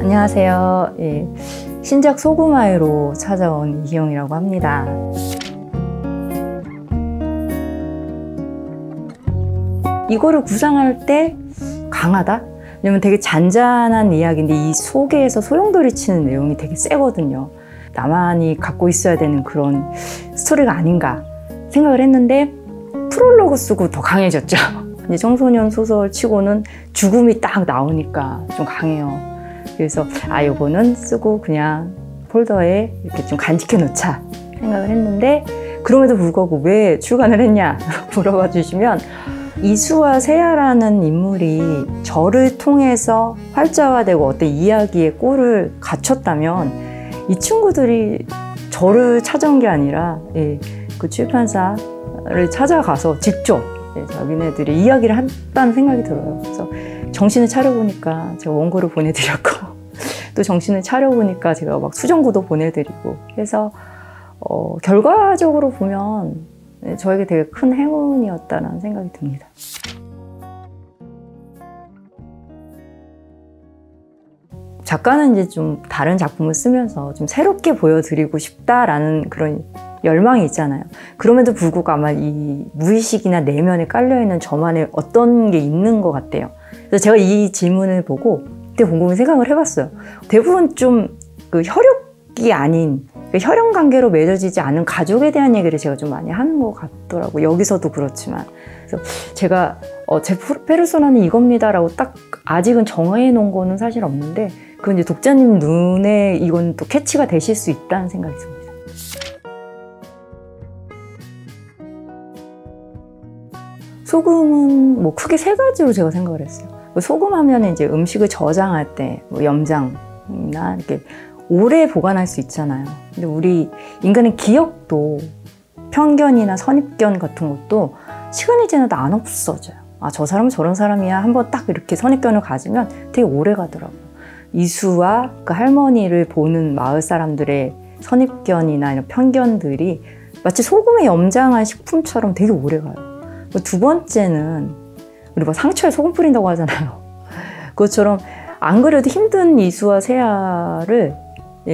안녕하세요. 예, 신작 소금아이로 찾아온 이희영이라고 합니다. 이거를 구상할 때 강하다? 왜냐면 되게 잔잔한 이야기인데 이 속에서 소용돌이 치는 내용이 되게 세거든요. 나만이 갖고 있어야 되는 그런 스토리가 아닌가 생각을 했는데 프롤로그 쓰고 더 강해졌죠. 이제 청소년 소설 치고는 죽음이 딱 나오니까 좀 강해요. 그래서 요거는 쓰고 그냥 폴더에 이렇게 좀 간직해 놓자 생각을 했는데, 그럼에도 불구하고 왜 출간을 했냐 물어봐 주시면, 이수와 세아라는 인물이 저를 통해서 활자화되고 어떤 이야기의 꼴을 갖췄다면 이 친구들이 저를 찾아온 게 아니라 그 출판사를 찾아가서 직접 자기네들이 이야기를 한다는 생각이 들어요. 그래서 정신을 차려보니까 제가 원고를 보내드렸고 또 정신을 차려보니까 제가 막 수정고도 보내드리고 해서 결과적으로 보면 저에게 되게 큰 행운이었다는 생각이 듭니다. 작가는 이제 좀 다른 작품을 쓰면서 좀 새롭게 보여드리고 싶다라는 그런 열망이 있잖아요. 그럼에도 불구하고 아마 이 무의식이나 내면에 깔려있는 저만의 어떤 게 있는 것 같아요. 그래서 제가 이 질문을 보고 그때 곰곰이 생각을 해봤어요. 대부분 좀 그 혈육이 아닌, 혈연 관계로 맺어지지 않은 가족에 대한 얘기를 제가 좀 많이 하는 것 같더라고요. 여기서도 그렇지만. 그래서 제가 제 페르소나는 이겁니다라고 딱 아직은 정해놓은 거는 사실 없는데, 그건 이제 독자님 눈에 이건 또 캐치가 되실 수 있다는 생각이 듭니다. 소금은 뭐 크게 세 가지로 제가 생각을 했어요. 소금 하면 이제 음식을 저장할 때 뭐 염장이나 이렇게 오래 보관할 수 있잖아요. 근데 우리 인간의 기억도 편견이나 선입견 같은 것도 시간이 지나도 안 없어져요. 저 사람은 저런 사람이야. 한번 딱 이렇게 선입견을 가지면 되게 오래 가더라고요. 이수와 그 할머니를 보는 마을 사람들의 선입견이나 이런 편견들이 마치 소금에 염장한 식품처럼 되게 오래 가요. 두 번째는 우리 막 상처에 소금 뿌린다고 하잖아요. 그것처럼 안 그래도 힘든 이수와 세아를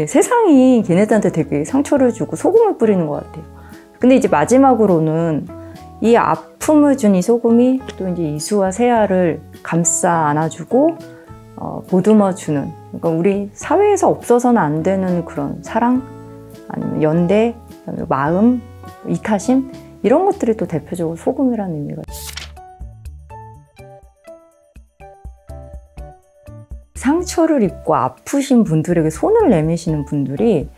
세상이 걔네들한테 되게 상처를 주고 소금을 뿌리는 것 같아요. 근데 이제 마지막으로는 이 아픔을 준 이 소금이 또 이제 이수와 세아를 감싸 안아주고 보듬어주는, 그러니까 우리 사회에서 없어서는 안 되는 그런 사랑, 아니면 연대, 마음, 이타심, 이런 것들이 또 대표적으로 소금이라는 의미가 있어요. 상처를 입고 아프신 분들에게 손을 내미시는 분들이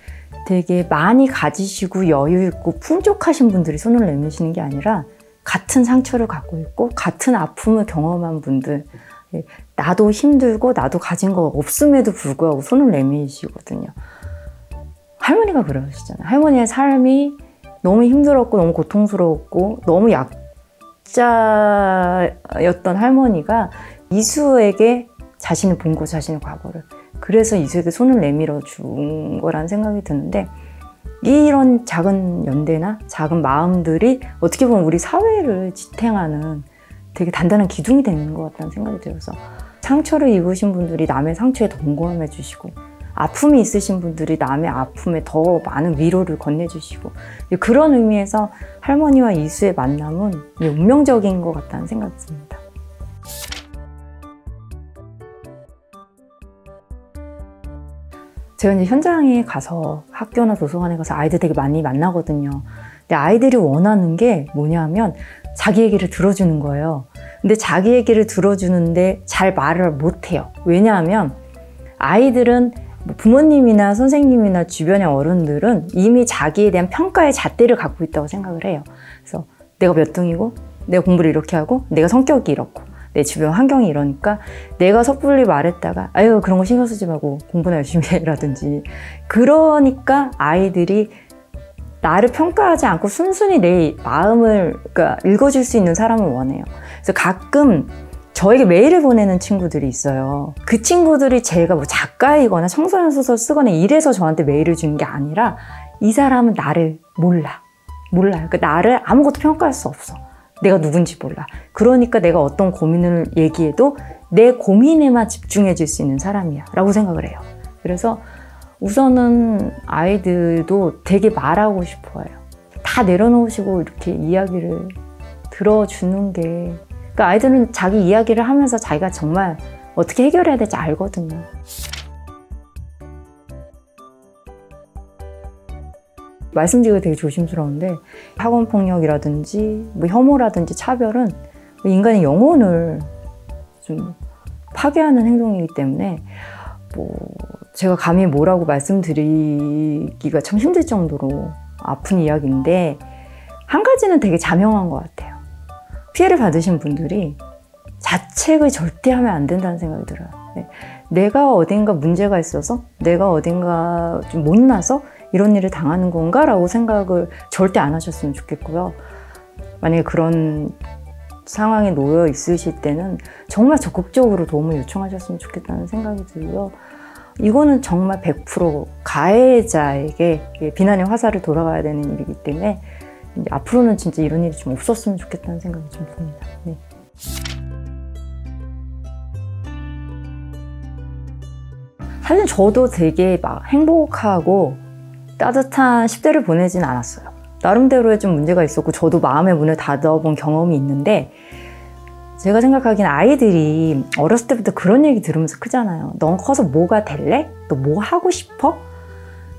되게 많이 가지시고 여유 있고 풍족하신 분들이 손을 내미시는 게 아니라 같은 상처를 갖고 있고 같은 아픔을 경험한 분들, 나도 힘들고 나도 가진 거 없음에도 불구하고 손을 내미시거든요. 할머니가 그러시잖아요. 할머니의 삶이 너무 힘들었고 너무 고통스러웠고 너무 약자였던 할머니가 이수에게 자신을 본 거, 자신의 과거를, 그래서 이수에게 손을 내밀어 준 거라는 생각이 드는데, 이런 작은 연대나 작은 마음들이 어떻게 보면 우리 사회를 지탱하는 되게 단단한 기둥이 되는 것 같다는 생각이 들어서, 상처를 입으신 분들이 남의 상처에 더 공감해 주시고, 아픔이 있으신 분들이 남의 아픔에 더 많은 위로를 건네주시고, 그런 의미에서 할머니와 이수의 만남은 운명적인 것 같다는 생각이 듭니다. 제가 이제 현장에 가서, 학교나 도서관에 가서 아이들 되게 많이 만나거든요. 근데 아이들이 원하는 게 뭐냐면 자기 얘기를 들어주는 거예요. 근데 자기 얘기를 들어주는데 잘 말을 못해요. 왜냐하면 아이들은 부모님이나 선생님이나 주변의 어른들은 이미 자기에 대한 평가의 잣대를 갖고 있다고 생각을 해요. 그래서 내가 몇 등이고, 내가 공부를 이렇게 하고, 내가 성격이 이렇고, 내 주변 환경이 이러니까 내가 섣불리 말했다가 아유 그런 거 신경 쓰지 말고 공부나 열심히 해라든지, 그러니까 아이들이 나를 평가하지 않고 순순히 내 마음을 읽어줄 수 있는 사람을 원해요. 그래서 가끔 저에게 메일을 보내는 친구들이 있어요. 그 친구들이 제가 뭐 작가이거나 청소년 소설 쓰거나 이래서 저한테 메일을 주는 게 아니라, 이 사람은 나를 몰라요. 그러니까 나를 아무것도 평가할 수 없어. 내가 누군지 몰라. 그러니까 내가 어떤 고민을 얘기해도 내 고민에만 집중해 줄 수 있는 사람이야 라고 생각을 해요. 그래서 우선은 아이들도 되게 말하고 싶어 해요. 다 내려놓으시고 이렇게 이야기를 들어주는 게, 그러니까 아이들은 자기 이야기를 하면서 자기가 정말 어떻게 해결해야 될지 알거든요. 말씀드리기가 되게 조심스러운데 학원폭력이라든지 뭐 혐오라든지 차별은 인간의 영혼을 좀 파괴하는 행동이기 때문에 뭐 제가 감히 뭐라고 말씀드리기가 참 힘들 정도로 아픈 이야기인데, 한 가지는 되게 자명한 것 같아요. 피해를 받으신 분들이 자책을 절대 하면 안 된다는 생각이 들어요. 내가 어딘가 문제가 있어서, 내가 어딘가 좀 못나서 이런 일을 당하는 건가? 라고 생각을 절대 안 하셨으면 좋겠고요. 만약에 그런 상황에 놓여 있으실 때는 정말 적극적으로 도움을 요청하셨으면 좋겠다는 생각이 들고요. 이거는 정말 100% 가해자에게 비난의 화살을 돌아가야 되는 일이기 때문에 이제 앞으로는 진짜 이런 일이 좀 없었으면 좋겠다는 생각이 좀 듭니다. 네. 사실 저도 되게 막 행복하고 따뜻한 10대를 보내진 않았어요. 나름대로의 좀 문제가 있었고 저도 마음의 문을 닫아본 경험이 있는데, 제가 생각하기엔 아이들이 어렸을 때부터 그런 얘기 들으면서 크잖아요. 넌 커서 뭐가 될래? 너 뭐 하고 싶어?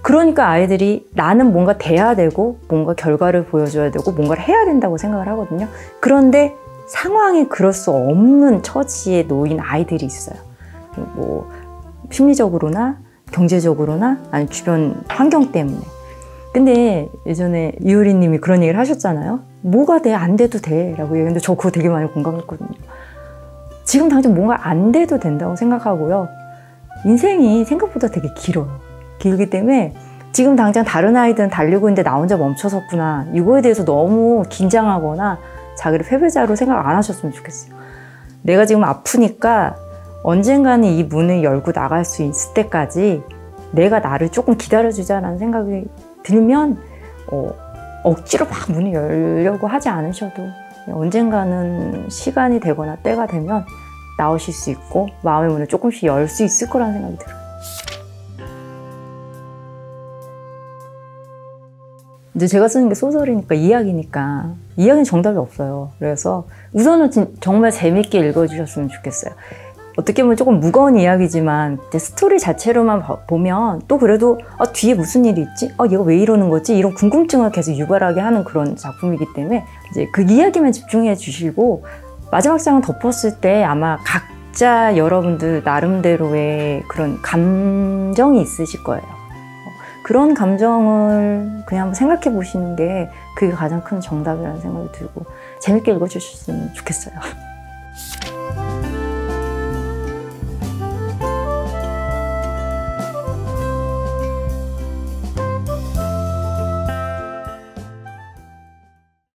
그러니까 아이들이 나는 뭔가 돼야 되고 뭔가 결과를 보여줘야 되고 뭔가를 해야 된다고 생각을 하거든요. 그런데 상황이 그럴 수 없는 처지에 놓인 아이들이 있어요. 뭐 심리적으로나 경제적으로나 아니면 주변 환경 때문에. 근데 예전에 이효리 님이 그런 얘기를 하셨잖아요. 뭐가 돼? 안 돼도 돼 라고 얘기했는데 저 그거 되게 많이 공감했거든요. 지금 당장 뭔가 안 돼도 된다고 생각하고요. 인생이 생각보다 되게 길어요. 길기 때문에 지금 당장 다른 아이들은 달리고 있는데 나 혼자 멈춰섰구나, 이거에 대해서 너무 긴장하거나 자기를 패배자로 생각 안 하셨으면 좋겠어요. 내가 지금 아프니까 언젠가는 이 문을 열고 나갈 수 있을 때까지 내가 나를 조금 기다려주자라는 생각이 들면 억지로 막 문을 열려고 하지 않으셔도 언젠가는 시간이 되거나 때가 되면 나오실 수 있고 마음의 문을 조금씩 열 수 있을 거라는 생각이 들어요. 이제 제가 쓰는 게 소설이니까, 이야기니까 이야기는 정답이 없어요. 그래서 우선은 정말 재밌게 읽어주셨으면 좋겠어요. 어떻게 보면 조금 무거운 이야기지만 스토리 자체로만 보면 또 그래도 뒤에 무슨 일이 있지? 얘가 왜 이러는 거지? 이런 궁금증을 계속 유발하게 하는 그런 작품이기 때문에 이제 그 이야기만 집중해 주시고 마지막 장을 덮었을 때 아마 각자 여러분들 나름대로의 그런 감정이 있으실 거예요. 그런 감정을 그냥 한번 생각해 보시는 게 그게 가장 큰 정답이라는 생각이 들고 재밌게 읽어주셨으면 좋겠어요.